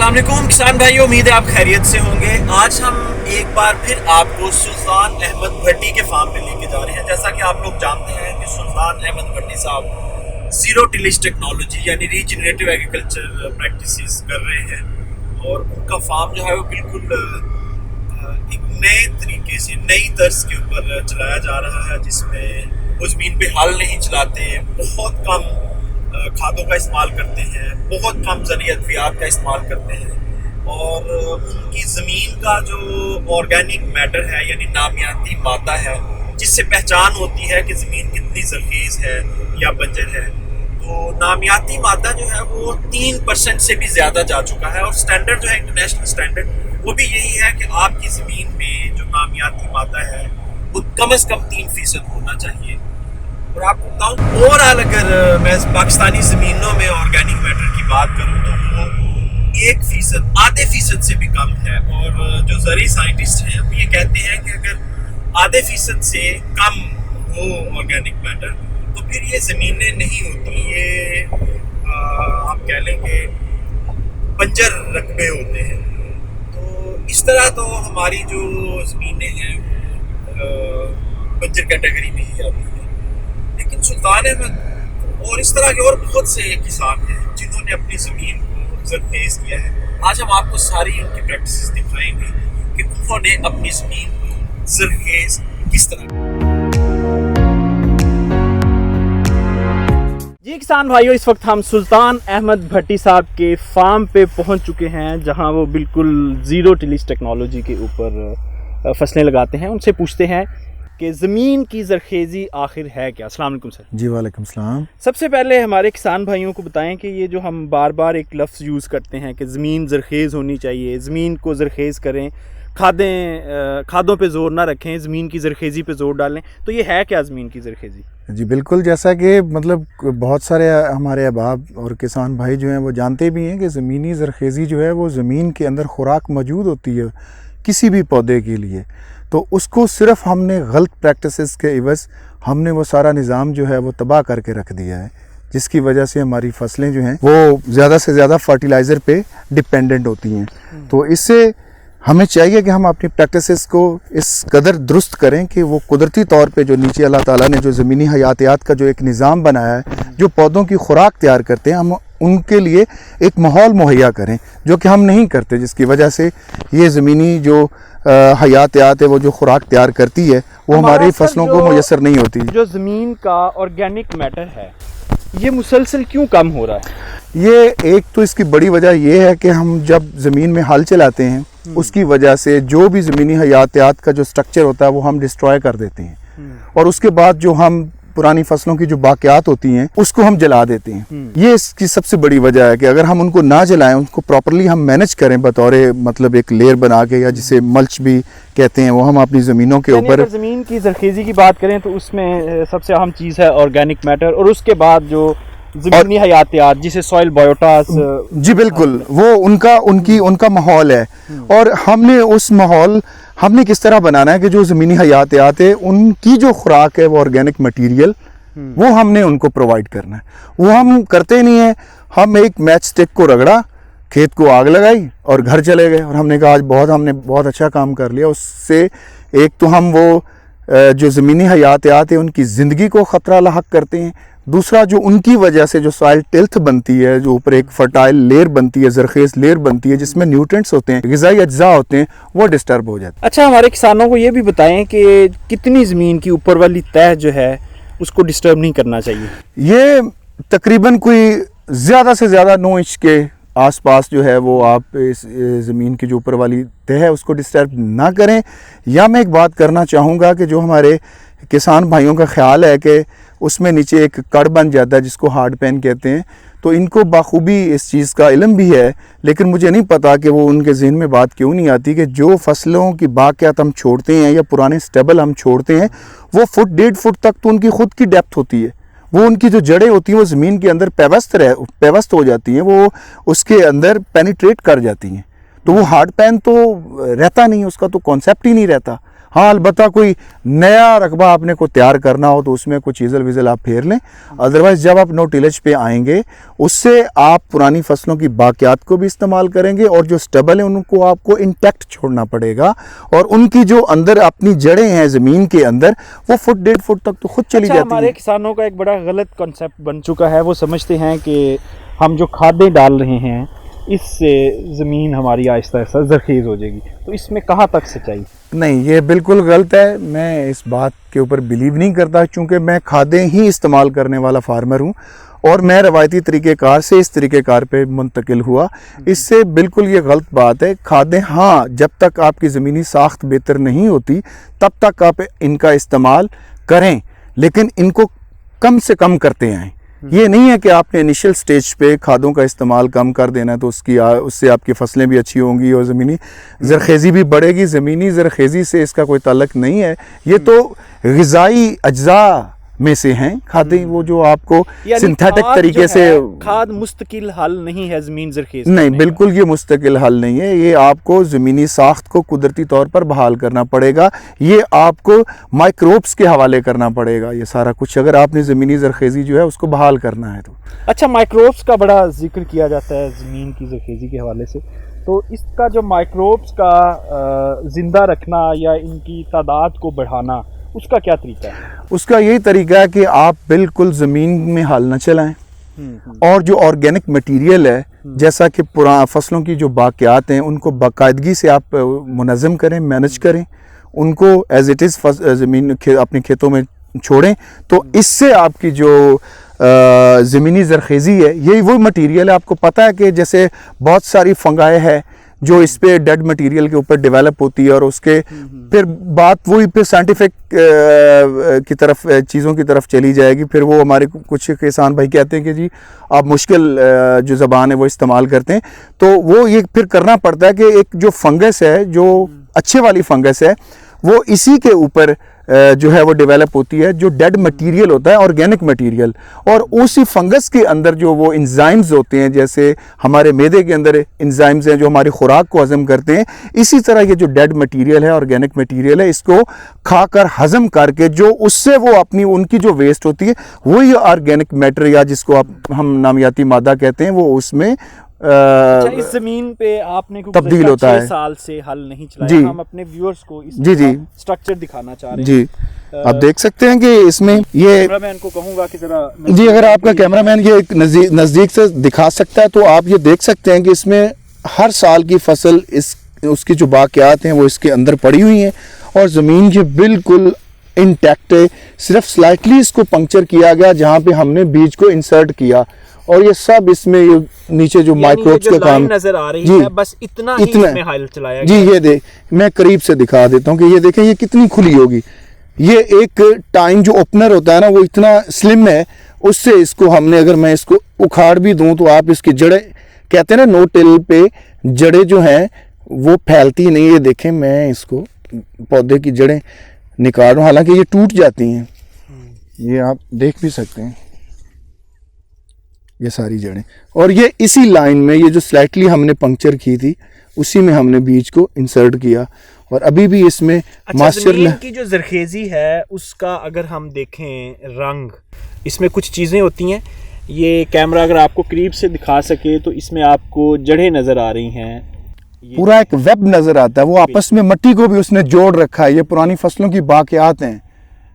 अस्सलाम वालेकुम किसान भाइयों, उम्मीद है आप खैरियत से होंगे। आज हम एक बार फिर आपको सुल्तान अहमद भट्टी के फार्म पे लेके जा रहे हैं। जैसा कि आप लोग जानते हैं कि सुल्तान अहमद भट्टी साहब जीरो टिलेज टेक्नोलॉजी यानी रीजनरेटिव एग्रीकल्चर प्रैक्टिसेस कर रहे हैं और उनका फार्म जो है वो बिल्कुल एक नए तरीके से नई तर्ज के ऊपर चलाया जा रहा है, जिसमें वो ज़मीन पे हल नहीं चलाते, बहुत कम खादों का इस्तेमाल करते हैं, बहुत कम ज़रिए अद्वियात का इस्तेमाल करते हैं और उनकी ज़मीन का जो ऑर्गेनिक मैटर है यानी नामियाती मादा है, जिससे पहचान होती है कि ज़मीन कितनी ज़रख़ीज़ है या बंजर है, तो नामियाती मादा जो है वो 3% से भी ज़्यादा जा चुका है। और स्टैंडर्ड जो है इंटरनेशनल स्टैंडर्ड वो भी यही है कि आपकी ज़मीन में जो नामियाती मादा है वो कम से कम 3% होना चाहिए। और आपको बताऊँ ओवरऑल अगर मैं पाकिस्तानी ज़मीनों में ऑर्गेनिक मैटर की बात करूँ तो वो 1%, आधे फीसद से भी कम है। और जो ज़री साइंटिस्ट हैं वो ये कहते हैं कि अगर आधे फीसद से कम हो ऑर्गेनिक मैटर तो फिर ये ज़मीनें नहीं होती, ये आप कह लें कि बंजर रकबे होते हैं। तो इस तरह तो हमारी जो ज़मीनें हैं बंजर कैटेगरी में ही आती है। लेकिन सुल्तान अहमद और इस तरह के और बहुत से किसान हैं जिन्होंने अपनी ज़मीन को ज़रख़ीज़ किया है। आज हम आपको सारी उनकी प्रैक्टिसेस दिखाएंगे कि उन्होंने अपनी ज़मीन को ज़रख़ीज़ किस तरह। जी किसान भाइयों, इस वक्त हम सुल्तान अहमद भट्टी साहब के फार्म पे पहुंच चुके हैं, जहां वो बिल्कुल ज़ीरो टिलेज टेक्नोलॉजी के ऊपर फसलें लगाते हैं। उनसे पूछते हैं कि ज़मीन की ज़रख़ीज़ी आखिर है क्या। अस्सलाम वालेकुम सर। जी वालेकुम सलाम। सबसे पहले हमारे किसान भाइयों को बताएं कि ये जो हम बार बार एक लफ्ज़ यूज़ करते हैं कि ज़मीन ज़रख़ीज़ होनी चाहिए, ज़मीन को ज़रख़ीज़ करें, खादों पे ज़ोर ना रखें, ज़मीन की ज़रख़ीज़ी पे ज़ोर डालें, तो ये है क्या ज़मीन की ज़रख़ीज़ी? जी बिल्कुल, जैसा कि मतलब बहुत सारे हमारे अहबाब और किसान भाई जो हैं वो जानते भी हैं कि ज़मीनी ज़रख़ीज़ी जो है वो ज़मीन के अंदर खुराक मौजूद होती है किसी भी पौधे के लिए। तो उसको सिर्फ हमने गलत प्रैक्टिसेस के इवज़ हमने वो सारा निज़ाम जो है वो तबाह करके रख दिया है, जिसकी वजह से हमारी फसलें जो हैं वो ज़्यादा से ज़्यादा फर्टिलाइज़र पे डिपेंडेंट होती हैं। तो इससे हमें चाहिए कि हम अपनी प्रैक्टिसेस को इस कदर दुरुस्त करें कि वो कुदरती तौर पे जो नीचे अल्लाह ताला ने जो ज़मीनी हयातियात का जो एक निज़ाम बनाया है, जो पौधों की खुराक तैयार करते हैं, हम उनके लिए एक माहौल मुहैया करें, जो कि हम नहीं करते, जिसकी वजह से ये ज़मीनी जो हयातियात है वो जो खुराक तैयार करती है वो हमारी फसलों को मुयसर नहीं होती। जो ज़मीन का ऑर्गेनिक मैटर है ये मुसलसल क्यों कम हो रहा है? ये एक तो इसकी बड़ी वजह ये है कि हम जब ज़मीन में हल चलाते हैं उसकी वजह से जो भी ज़मीनी हयातियात का जो स्ट्रक्चर होता है वो हम डिस्ट्रॉय कर देते हैं और उसके बाद जो हम पुरानी फसलों की जो बाकियात होती हैं उसको हम जला देते हैं। ये इसकी सबसे बड़ी वजह है कि अगर हम उनको ना जलाएं, उनको प्रॉपर्ली हम मैनेज करें बतौर मतलब एक लेयर बना के, या जिसे मल्च भी कहते हैं, वो हम अपनी ज़मीनों के ऊपर। ज़मीन की ज़रख़ीज़ी की बात करें तो उसमें सबसे अहम चीज़ है ऑर्गेनिक मैटर और उसके बाद जो ज़मीनी हयातियात जिसे सॉइल बायोटास। जी बिल्कुल, वो उनका माहौल है और हमने उस माहौल हमने किस तरह बनाना है कि जो ज़मीनी हयातियात है उनकी जो खुराक है वो ऑर्गेनिक मटेरियल वो हमने उनको प्रोवाइड करना है। वो हम करते नहीं है, हम एक मैच स्टिक को रगड़ा, खेत को आग लगाई और घर चले गए और हमने कहा आज हमने बहुत अच्छा काम कर लिया। उससे एक तो हम वो जो ज़मीनी हयातियात है उनकी ज़िंदगी को ख़तरा लाहक करते हैं, दूसरा जो उनकी वजह से जो सॉइल टिल्थ बनती है, जो ऊपर एक फर्टाइल लेयर बनती है, ज़रख़ीज़ लेयर बनती है जिसमें न्यूट्रिएंट्स होते हैं, ग़िज़ाई अज्जा होते हैं, वो डिस्टर्ब हो जाते हैं। अच्छा, हमारे किसानों को ये भी बताएं कि कितनी ज़मीन की ऊपर वाली तह जो है उसको डिस्टर्ब नहीं करना चाहिए? ये तकरीबन कोई ज़्यादा से ज़्यादा 9 इंच के आसपास जो है वो आप इस ज़मीन की जो ऊपर वाली तह है उसको डिस्टर्ब ना करें। या मैं एक बात करना चाहूँगा कि जो हमारे किसान भाइयों का ख्याल है कि उसमें नीचे एक कड़ बन जाता है जिसको हार्ड पैन कहते हैं, तो इनको बाखूबी इस चीज़ का इल्म भी है, लेकिन मुझे नहीं पता कि वो उनके ज़हन में बात क्यों नहीं आती कि जो फसलों की बाक़ियात हम छोड़ते हैं या पुराने स्टेबल हम छोड़ते हैं वो 1.5 फुट तक तो उनकी खुद की डेप्थ होती है, वो उनकी जो जड़ें होती हैं वो ज़मीन के अंदर पेवस्त हो जाती हैं, वो उसके अंदर पेनिट्रेट कर जाती हैं। तो वो हार्ड पैन तो रहता नहीं, उसका तो कॉन्सेप्ट ही नहीं रहता। हाँ अलबत्ता कोई नया रकबा आपने को तैयार करना हो तो उसमें कुछ ईज़ल विज़ल आप फेर लें, अदरवाइज़ जब आप नो टिलेज पे आएंगे उससे आप पुरानी फसलों की बाकियात को भी इस्तेमाल करेंगे और जो स्टेबल है उनको आपको इंटैक्ट छोड़ना पड़ेगा और उनकी जो अंदर अपनी जड़ें हैं ज़मीन के अंदर वो फुट 1.5 फुट तक तो खुद चली जाती हमारे है। किसानों का एक बड़ा गलत कॉन्सेप्ट बन चुका है, वो समझते हैं कि हम जो खादें डाल रहे हैं इससे ज़मीन हमारी आहिस्ता आहिस्ता ज़रख़ीज़ हो जाएगी, तो इसमें कहाँ तक सच्चाई? नहीं, ये बिल्कुल गलत है। मैं इस बात के ऊपर बिलीव नहीं करता, चूँकि मैं खादें ही इस्तेमाल करने वाला फार्मर हूँ और मैं रवायती तरीक़ेकार से इस तरीक़ेकार पे मुंतकिल हुआ। इससे बिल्कुल ये गलत बात है। खादें हाँ, जब तक आपकी ज़मीनी साख्त बेहतर नहीं होती तब तक आप इनका इस्तेमाल करें, लेकिन इनको कम से कम करते आएँ। ये नहीं है कि आपने इनिशियल स्टेज पे खादों का इस्तेमाल कम कर देना है तो उससे आपकी फसलें भी अच्छी होंगी और ज़मीनी ज़रख़ेज़ी भी बढ़ेगी। ज़मीनी ज़रख़ेज़ी से इसका कोई ताल्लुक़ नहीं है। ये तो ग़िज़ाई अज्जा में से हैं खादें, वो जो आपको सिंथेटिक तरीके से खाद मुस्तकिल हल नहीं है ज़मीन ज़रख़ीज़ नहीं, बिल्कुल ये मुस्तकिल हल नहीं है। ये आपको ज़मीनी साख्त को कुदरती तौर पर बहाल करना पड़ेगा, ये आपको माइक्रोब्स के हवाले करना पड़ेगा, ये सारा कुछ अगर आपने ज़मीनी ज़रख़ेज़ी जो है उसको बहाल करना है तो। अच्छा, माइक्रोब्स का बड़ा जिक्र किया जाता है ज़मीन की ज़रख़ीज़ी के हवाले से, तो इसका जो माइक्रोब्स का ज़िंदा रखना या इनकी तादाद को बढ़ाना उसका क्या तरीका है? उसका यही तरीका है कि आप बिल्कुल ज़मीन में हल न चलाएं और जो ऑर्गेनिक मटेरियल है जैसा कि पुरानी फसलों की जो बाक़ियात हैं उनको बाकायदगी से आप मुनज़्ज़म करें, मैनेज करें, उनको एज़ इट इज़ ज़मीन अपने खेतों में छोड़ें, तो इससे आपकी जो ज़मीनी ज़रख़ेज़ी है यही वो मटेरियल है। आपको पता है कि जैसे बहुत सारी फंगाई है जो इस पे डेड मटेरियल के ऊपर डेवलप होती है और उसके फिर बात वही फिर साइंटिफिक की तरफ चीज़ों की तरफ चली जाएगी। फिर वो हमारे कुछ किसान भाई कहते हैं कि जी आप मुश्किल जो ज़बान है वो इस्तेमाल करते हैं, तो वो ये फिर करना पड़ता है कि एक जो फंगस है जो अच्छे वाली फंगस है वो इसी के ऊपर जो है वो डेवलप होती है, जो डेड मटेरियल होता है ऑर्गेनिक मटेरियल, और उसी फंगस के अंदर जो वो इंजाइम्स होते हैं, जैसे हमारे मैदे के अंदर इंजाइम्स हैं जो हमारी खुराक को हज़म करते हैं, इसी तरह ये जो डेड मटेरियल है ऑर्गेनिक मटेरियल है इसको खाकर हज़म करके जो उससे वो अपनी उनकी जो वेस्ट होती है वही ऑर्गेनिक मैटर या जिसको हम नामियाती मादा कहते हैं वो उसमें इस जमीन पे आपने तब्दील होता है। 6 साल से हल नहीं चलाया, हम अपने व्यूअर्स को जी स्ट्रक्चर दिखाना चाह रहे हैं। जी आप देख सकते हैं कि इसमें ये कैमरामैन को कहूंगा कि जरा जी अगर आपका कैमरामैन ये नज़दीक से दिखा सकता है तो आप ये देख सकते हैं कि इसमें हर साल की फसल उसकी जो बाक़ियात हैं वो इसके अंदर पड़ी हुई हैं और ज़मीन जो बिल्कुल इंटैक्ट है, सिर्फ स्लाइटली इसको पंक्चर किया गया जहाँ पे हमने बीज को इंसर्ट किया और ये सब इसमें ये नीचे जो माइक्रोब्स का काम नजर आ रही है बस इतना ही इसमें हल चलाया जी। ये देख मैं करीब से दिखा देता हूँ कि ये देखें ये कितनी खुली होगी। ये एक टाइम जो ओपनर होता है ना वो इतना स्लिम है, उससे इसको हमने अगर मैं इसको उखाड़ भी दूं तो आप इसकी जड़ें कहते हैं ना नो टिल पे जड़ें जो हैं वो फैलती नहीं। ये देखें मैं इसको पौधे की जड़ें निकाल रहा हूँ, हालांकि ये टूट जाती हैं, ये आप देख भी सकते हैं ये सारी जड़ें, और ये इसी लाइन में ये जो स्लाइटली हमने पंक्चर की थी उसी में हमने बीज को इंसर्ट किया और अभी भी इसमें ज़मीन की जो ज़रख़ेज़ी है उसका अगर हम देखें रंग, इसमें कुछ चीज़ें होती हैं, ये कैमरा अगर आपको करीब से दिखा सके तो इसमें आपको जड़ें नज़र आ रही हैं, पूरा एक वेब नज़र आता है, वो आपस में मिट्टी को भी उसने जोड़ रखा है। ये पुरानी फसलों की बाक़ियात हैं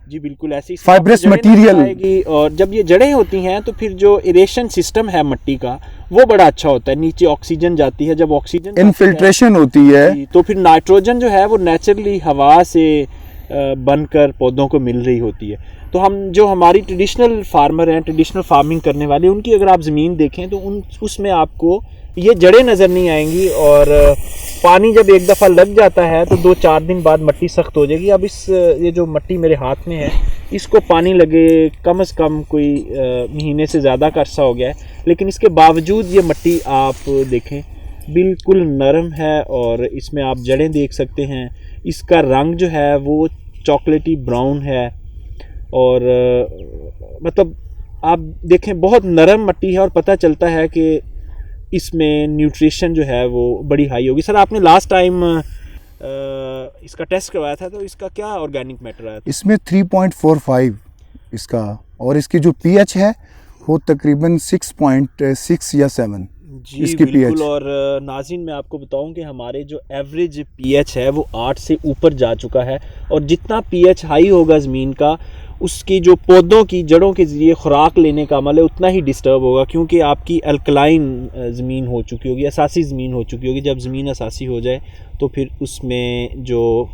जी, बिल्कुल ऐसी फाइब्रस मटेरियल। और जब ये जड़ें होती हैं तो फिर जो इरेशन सिस्टम है मिट्टी का वो बड़ा अच्छा होता है, नीचे ऑक्सीजन जाती है, जब ऑक्सीजन इनफिल्ट्रेशन होती है तो फिर नाइट्रोजन जो है वो नेचुरली हवा से बनकर पौधों को मिल रही होती है। तो हम जो हमारी ट्रेडिशनल फार्मर हैं, ट्रेडिशनल फार्मिंग करने वाले, उनकी अगर आप ज़मीन देखें तो उसमें आपको ये जड़ें नज़र नहीं आएंगी और पानी जब एक दफ़ा लग जाता है तो 2-4 दिन बाद मिट्टी सख्त हो जाएगी। अब ये जो मिट्टी मेरे हाथ में है इसको पानी लगे कम से कम कोई महीने से ज़्यादा का अरसा हो गया है, लेकिन इसके बावजूद ये मिट्टी आप देखें बिल्कुल नरम है और इसमें आप जड़ें देख सकते हैं। इसका रंग जो है वो चॉकलेटी ब्राउन है और मतलब आप देखें बहुत नरम मिट्टी है और पता चलता है कि इसमें न्यूट्रिशन जो है वो बड़ी हाई होगी। सर आपने लास्ट टाइम اس کا ٹیسٹ کروایا تھا تو اس کا کیا آرگینک میٹر آیا تھا؟ اس میں 3.45 اس کا، اور اس کی جو پی ایچ ہے وہ تقریباً 6.6 یا 7 جی اس کی پی ایچ. بالکل. اور ناظرین میں آپ کو بتاؤں کہ ہمارے جو ایوریج پی ایچ ہے وہ 8 سے اوپر جا چکا ہے، اور جتنا پی ایچ ہائی ہوگا زمین کا اس کی جو پودوں کی جڑوں کے ذریعے خوراک لینے کا عمل ہے اتنا ہی ڈسٹرب ہوگا، کیونکہ آپ کی الکلائن زمین ہو چکی ہوگی، اساسی زمین ہو چکی ہوگی. جب زمین اساسی ہو جائے تو پھر اس میں جو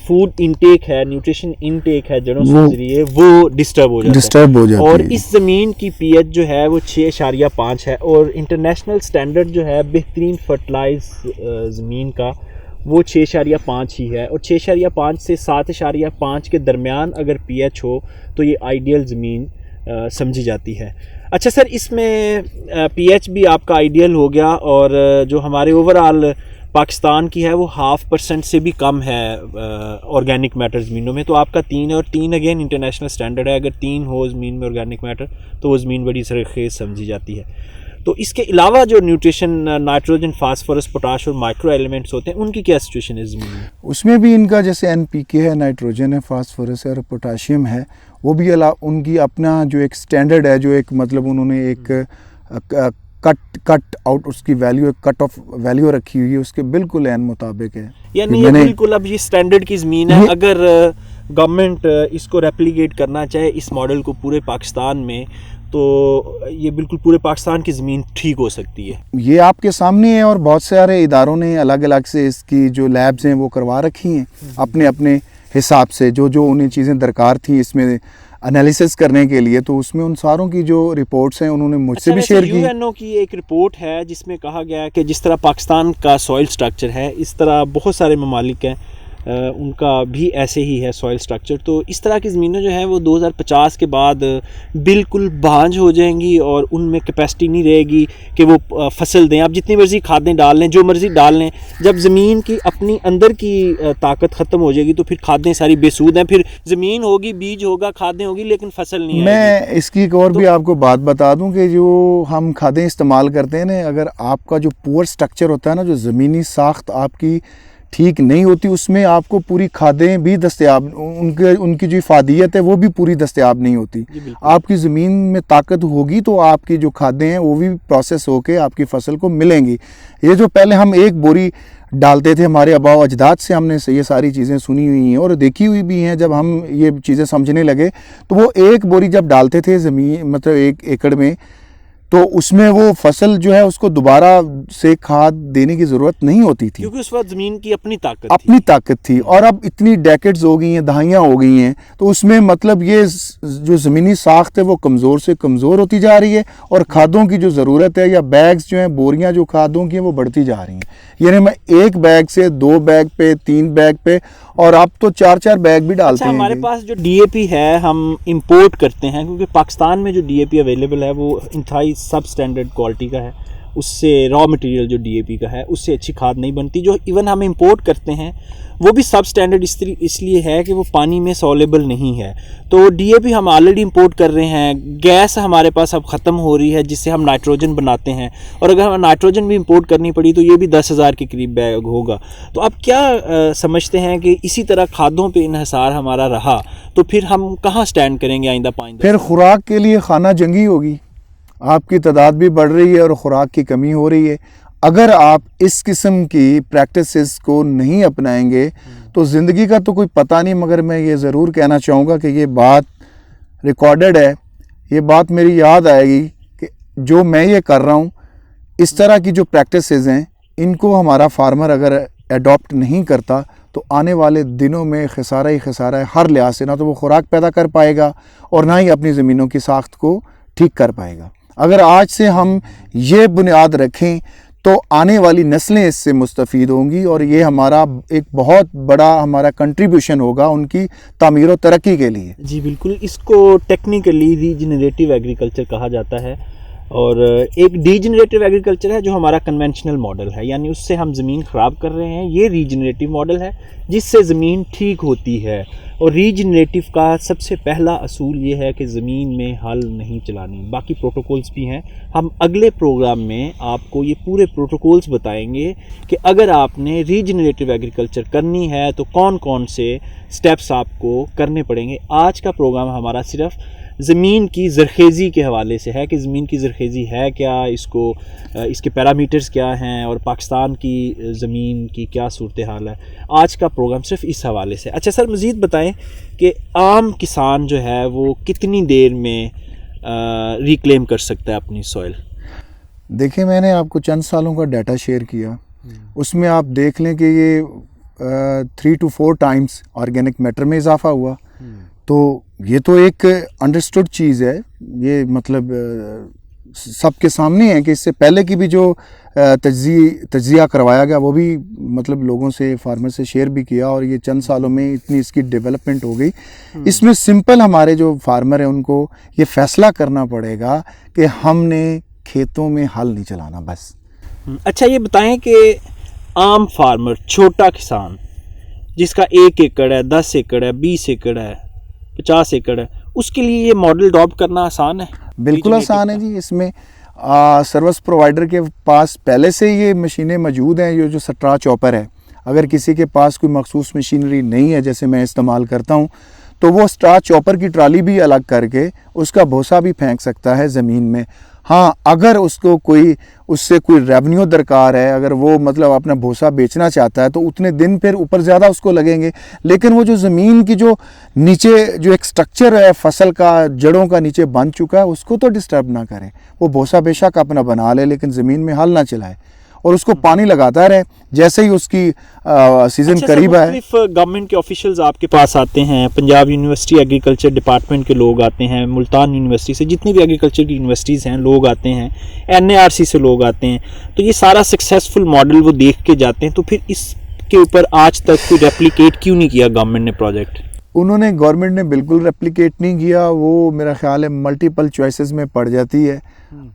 فوڈ انٹیک ہے، نیوٹریشن انٹیک ہے جڑوں کے ذریعے، وہ ڈسٹرب ہو جاتا ہے. اور اس زمین کی پی ایچ جو ہے وہ 6.5 ہے، اور انٹرنیشنل سٹینڈرڈ جو ہے بہترین فرٹلائز زمین کا وہ 6.5 ہی ہے، اور 6.5 سے 7.5 کے درمیان اگر پی ایچ ہو تو یہ آئیڈیل زمین سمجھی جاتی ہے. اچھا سر، اس میں پی ایچ بھی آپ کا آئیڈیل ہو گیا، اور جو ہمارے اوور آل پاکستان کی ہے وہ 0.5% سے بھی کم ہے آرگینک میٹر زمینوں میں، تو آپ کا 3 ہے، اور 3 اگین انٹرنیشنل سٹینڈرڈ ہے. اگر 3 ہو زمین میں آرگینک میٹر تو وہ زمین بڑی زرخیز سمجھی جاتی ہے. تو اس کے علاوہ جو نیوٹریشن نائٹروجن، فاسفورس، پوٹاش اور مائکرو ایلیمنٹس ہوتے ہیں ان کی کیا سچویشن ہے زمین میں؟ اس میں بھی ان کا جیسے این پی کے ہے، نائٹروجن ہے، فاسفورس ہے اور پوٹاشیم ہے، وہ بھی ان کی اپنا جو ایک سٹینڈرڈ ہے، جو ایک مطلب انہوں نے ایک کٹ آؤٹ اس کی ویلیو، کٹ آف ویلیو رکھی ہوئی ہے، اس کے بالکل عین مطابق ہے. یعنی یہ بالکل اب یہ سٹینڈرڈ کی زمین ہے. اگر گورنمنٹ اس کو ریپلیکیٹ کرنا چاہے اس ماڈل کو پورے پاکستان میں، تو یہ بالکل پورے پاکستان کی زمین ٹھیک ہو سکتی ہے. یہ آپ کے سامنے ہے، اور بہت سارے اداروں نے الگ الگ سے اس کی جو لیبز ہیں وہ کروا رکھی ہیں اپنے اپنے حساب سے، جو انہیں چیزیں درکار تھیں اس میں انالیسس کرنے کے لیے. تو اس میں ان ساروں کی جو رپورٹس ہیں انہوں نے مجھ سے بھی شیئر کی. یو این او کی ایک رپورٹ ہے جس میں کہا گیا ہے کہ جس طرح پاکستان کا سوائل سٹرکچر ہے اس طرح بہت سارے ممالک ہیں ان کا بھی ایسے ہی ہے سوائل سٹرکچر. تو اس طرح کی زمینیں جو ہیں وہ 2050 کے بعد بالکل بھانج ہو جائیں گی، اور ان میں کیپیسٹی نہیں رہے گی کہ وہ فصل دیں. آپ جتنی مرضی کھادیں ڈال لیں، جو مرضی ڈال لیں، جب زمین کی اپنی اندر کی طاقت ختم ہو جائے گی تو پھر کھادیں ساری بے سود ہیں. پھر زمین ہوگی، بیج ہوگا، کھادیں ہوگی، لیکن فصل نہیں آئے گی. میں اس کی ایک اور بھی آپ کو بات بتا دوں کہ جو ہم کھادیں استعمال کرتے ہیں نا، اگر آپ کا جو پور سٹرکچر ہوتا ہے نا، جو زمینی ساخت آپ کی ٹھیک نہیں ہوتی، اس میں آپ کو پوری کھادیں بھی دستیاب، ان کی جو افادیت ہے وہ بھی پوری دستیاب نہیں ہوتی. آپ کی زمین میں طاقت ہوگی تو آپ کی جو کھادیں ہیں وہ بھی پروسیس ہو کے آپ کی فصل کو ملیں گی. یہ جو پہلے ہم ایک بوری ڈالتے تھے، ہمارے آباء و اجداد سے ہم نے یہ ساری چیزیں سنی ہوئی ہیں اور دیکھی ہوئی بھی ہیں. جب ہم یہ چیزیں سمجھنے لگے تو وہ ایک بوری جب ڈالتے تھے زمین، مطلب 1 ایکڑ میں، تو اس میں وہ فصل جو ہے اس کو دوبارہ سے کھاد دینے کی ضرورت نہیں ہوتی تھی، کیونکہ اس وقت زمین کی اپنی طاقت تھی. اور اب اتنی ڈیکڈز ہو گئی ہیں، دہائیاں ہو گئی ہیں، تو اس میں مطلب یہ جو زمینی ساخت ہے وہ کمزور سے کمزور ہوتی جا رہی ہے، اور کھادوں کی جو ضرورت ہے یا بیگز جو ہیں، بوریاں جو کھادوں کی ہیں وہ بڑھتی جا رہی ہیں. یعنی میں 1 بیگ سے 2 بیگ پہ 3 بیگ پہ، اور اب تو 4 بیگ بھی ڈالتے ہیں. ہمارے پاس جو ڈی اے پی ہے ہم امپورٹ کرتے ہیں، کیونکہ پاکستان میں جو ڈی اے پی اویلیبل ہے وہ انتہائی سب سٹینڈرڈ کوالٹی کا ہے. اس سے را مٹیریل جو ڈی اے پی کا ہے اس سے اچھی کھاد نہیں بنتی. جو ایون ہم امپورٹ کرتے ہیں وہ بھی سب سٹینڈرڈ اس لیے ہے کہ وہ پانی میں سولیبل نہیں ہے. تو ڈی اے پی ہم آلریڈی امپورٹ کر رہے ہیں. گیس ہمارے پاس اب ختم ہو رہی ہے جس سے ہم نائٹروجن بناتے ہیں، اور اگر ہمیں نائٹروجن بھی امپورٹ کرنی پڑی تو یہ بھی 10,000 کے قریب بیگ ہوگا. تو اب کیا سمجھتے ہیں کہ اسی طرح کھادوں پہ انحصار ہمارا رہا تو پھر ہم کہاں سٹینڈ کریں گے آئندہ 5 پھر خوراک کے لیے خانہ جنگی ہوگی. آپ کی تعداد بھی بڑھ رہی ہے اور خوراک کی کمی ہو رہی ہے. اگر آپ اس قسم کی پریکٹسز کو نہیں اپنائیں گے تو زندگی کا تو کوئی پتہ نہیں. مگر میں یہ ضرور کہنا چاہوں گا کہ یہ بات ریکارڈڈ ہے، یہ بات میری یاد آئے گی کہ جو میں یہ کر رہا ہوں، اس طرح کی جو پریکٹسز ہیں ان کو ہمارا فارمر اگر ایڈاپٹ نہیں کرتا تو آنے والے دنوں میں خسارہ ہی خسارہ ہے ہر لحاظ سے. نہ تو وہ خوراک پیدا کر پائے گا اور نہ ہی اپنی زمینوں کی ساخت کو ٹھیک کر پائے گا. اگر آج سے ہم یہ بنیاد رکھیں تو آنے والی نسلیں اس سے مستفید ہوں گی، اور یہ ہمارا ایک بہت بڑا ہمارا کنٹریبیوشن ہوگا ان کی تعمیر و ترقی کے لیے. جی بالکل. اس کو ٹیکنیکلی ریجنریٹیو ایگریکلچر کہا جاتا ہے، اور ایک ڈی جنریٹیو ایگریکلچر ہے جو ہمارا کنونشنل ماڈل ہے، یعنی اس سے ہم زمین خراب کر رہے ہیں. یہ ریجنریٹیو ماڈل ہے جس سے زمین ٹھیک ہوتی ہے. اور ریجنریٹو کا سب سے پہلا اصول یہ ہے کہ زمین میں ہل نہیں چلانی. باقی پروٹوکولز بھی ہیں, ہم اگلے پروگرام میں آپ کو یہ پورے پروٹوکولز بتائیں گے کہ اگر آپ نے ریجنریٹو ایگریکلچر کرنی ہے تو کون کون سے سٹیپس آپ کو کرنے پڑیں گے. آج کا پروگرام ہمارا صرف زمین کی زرخیزی کے حوالے سے ہے کہ زمین کی زرخیزی ہے کیا, اس کے پیرامیٹرز کیا ہیں, اور پاکستان کی زمین کی کیا صورتحال ہے. آج کا پروگرام صرف اس حوالے سے. اچھا سر, مزید بتائیں کہ عام کسان جو ہے وہ کتنی دیر میں ریکلیم کر سکتا ہے اپنی سوئل؟ دیکھیں, میں نے آپ کو چند سالوں کا ڈیٹا شیئر کیا, اس میں آپ دیکھ لیں کہ یہ 3 to 4 ٹائمز آرگینک میٹر میں اضافہ ہوا. تو یہ تو ایک انڈرسٹوڈ چیز ہے, یہ مطلب سب کے سامنے ہے کہ اس سے پہلے کی بھی جو تجزیہ کروایا گیا وہ بھی مطلب لوگوں سے, فارمر سے شیئر بھی کیا, اور یہ چند سالوں میں اتنی اس کی ڈیولپمنٹ ہو گئی. اس میں سمپل ہمارے جو فارمر ہیں ان کو یہ فیصلہ کرنا پڑے گا کہ ہم نے کھیتوں میں ہل نہیں چلانا بس. اچھا یہ بتائیں کہ عام فارمر, چھوٹا کسان جس کا 1 ایکڑ ہے, 10 ایکڑ ہے, 20 ایکڑ ہے, 50 ایکڑ ہے, اس کے لیے یہ ماڈل اڈاپٹ کرنا آسان ہے؟ بالکل آسان ہے جی. اس میں سروس پرووائڈر کے پاس پہلے سے یہ مشینیں موجود ہیں. یہ جو سٹرا چاپر ہے, اگر کسی کے پاس کوئی مخصوص مشینری نہیں ہے جیسے میں استعمال کرتا ہوں, تو وہ سٹرا چاپر کی ٹرالی بھی الگ کر کے اس کا بھوسا بھی پھینک سکتا ہے زمین میں. ہاں, اگر اس کو اس سے کوئی ریونیو درکار ہے, اگر وہ مطلب اپنا بھوسا بیچنا چاہتا ہے تو اتنے دن پھر اوپر زیادہ اس کو لگیں گے. لیکن وہ جو زمین کی جو نیچے جو ایک سٹرکچر ہے فصل کا, جڑوں کا نیچے بن چکا ہے, اس کو تو ڈسٹرب نہ کریں. وہ بھوسا بے شک اپنا بنا لے لیکن زمین میں ہل نہ چلائے, اور اس کو پانی لگاتا رہے جیسے ہی اس کی سیزن قریب ہے. مختلف گورنمنٹ کے آفیشلز آپ کے پاس آتے ہیں, پنجاب یونیورسٹی ایگریکلچر ڈپارٹمنٹ کے لوگ آتے ہیں, ملتان یونیورسٹی سے, جتنی بھی ایگریکلچر کی یونیورسٹیز ہیں لوگ آتے ہیں, NARC سے لوگ آتے ہیں, تو یہ سارا سکسیسفل ماڈل وہ دیکھ کے جاتے ہیں. تو پھر اس کے اوپر آج تک کوئی ریپلیکیٹ کیوں نہیں کیا گورنمنٹ نے پروجیکٹ؟ گورنمنٹ نے بالکل ریپلیکیٹ نہیں کیا. وہ میرا خیال ہے ملٹیپل چوائسز میں پڑ جاتی ہے.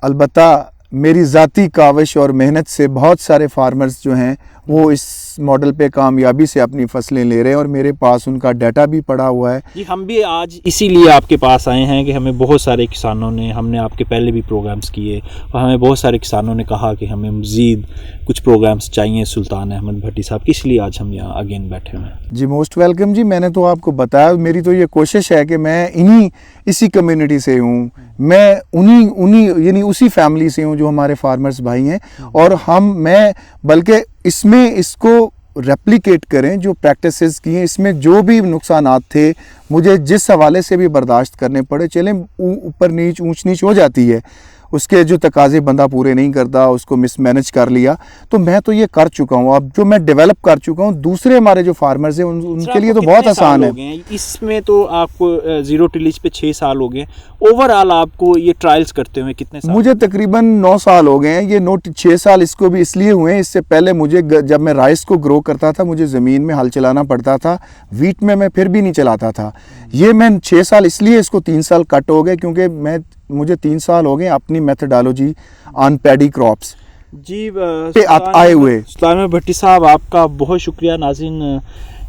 البتہ میری ذاتی کاوش اور محنت سے بہت سارے فارمرز جو ہیں وہ اس ماڈل پہ کامیابی سے اپنی فصلیں لے رہے ہیں, اور میرے پاس ان کا ڈیٹا بھی پڑا ہوا ہے. جی, ہم بھی آج اسی لیے آپ کے پاس آئے ہیں کہ ہمیں بہت سارے کسانوں نے, ہم نے آپ کے پہلے بھی پروگرامز کیے, اور ہمیں بہت سارے کسانوں نے کہا کہ ہمیں مزید کچھ پروگرامز چاہیے سلطان احمد بھٹی صاحب کی, اس لیے آج ہم یہاں اگین بیٹھے ہوئے ہیں. جی موسٹ ویلکم جی. میں نے تو آپ کو بتایا, میری تو یہ کوشش ہے کہ میں اسی کمیونٹی سے ہوں, میں انہی یعنی اسی فیملی سے ہوں جو ہمارے فارمرز بھائی ہیں, اور میں بلکہ اس کو ریپلیکیٹ کریں جو پریکٹسز کی ہیں. اس میں جو بھی نقصانات تھے مجھے جس حوالے سے بھی برداشت کرنے پڑے, چلیں اوپر نیچ اونچ نیچ ہو جاتی ہے, اس کے جو تقاضے بندہ پورے نہیں کرتا اس کو مس مینج کر لیا, تو میں تو یہ کر چکا ہوں. اب جو میں ڈیولپ کر چکا ہوں, دوسرے ہمارے جو فارمرز ہیں ان کے لیے تو بہت آسان ہے. اس میں تو آپ کو زیرو ٹیلیج پہ 6 سال ہو گئے, اوور آل آپ کو یہ ٹرائلز کرتے ہوئے کتنے سال؟ مجھے تقریباً 9 سال ہو گئے ہیں. یہ 6 سال اس کو بھی اس لیے ہوئے ہیں, اس سے پہلے مجھے جب میں رائس کو گرو کرتا تھا مجھے زمین میں ہل چلانا پڑتا تھا, ویٹ میں پھر بھی نہیں چلاتا تھا. یہ میں 6 سال اس لیے اس کو 3 سال کٹ ہو گئے کیونکہ مجھے 3 سال ہو گئے اپنی میتھڈالوجی آن پیڈی کراپس جی آئے ہوئے. سلطان بھٹی صاحب آپ کا بہت شکریہ. ناظرین,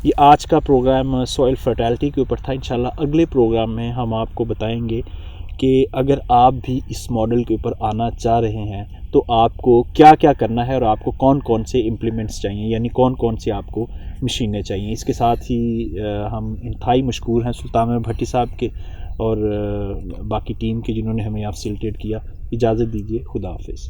یہ آج کا پروگرام سوئل فرٹیلٹی کے اوپر تھا. انشاءاللہ اگلے پروگرام میں ہم آپ کو بتائیں گے کہ اگر آپ بھی اس ماڈل کے اوپر آنا چاہ رہے ہیں تو آپ کو کیا کیا کرنا ہے, اور آپ کو کون کون سے امپلیمنٹس چاہیے, یعنی کون کون سی آپ کو مشینیں چاہیے. اس کے ساتھ ہی ہم انتہائی مشکور ہیں سلطان بھٹی صاحب کے اور باقی ٹیم کے جنہوں نے ہمیں یہاں فیسیلیٹیٹ کیا. اجازت دیجیے, خدا حافظ.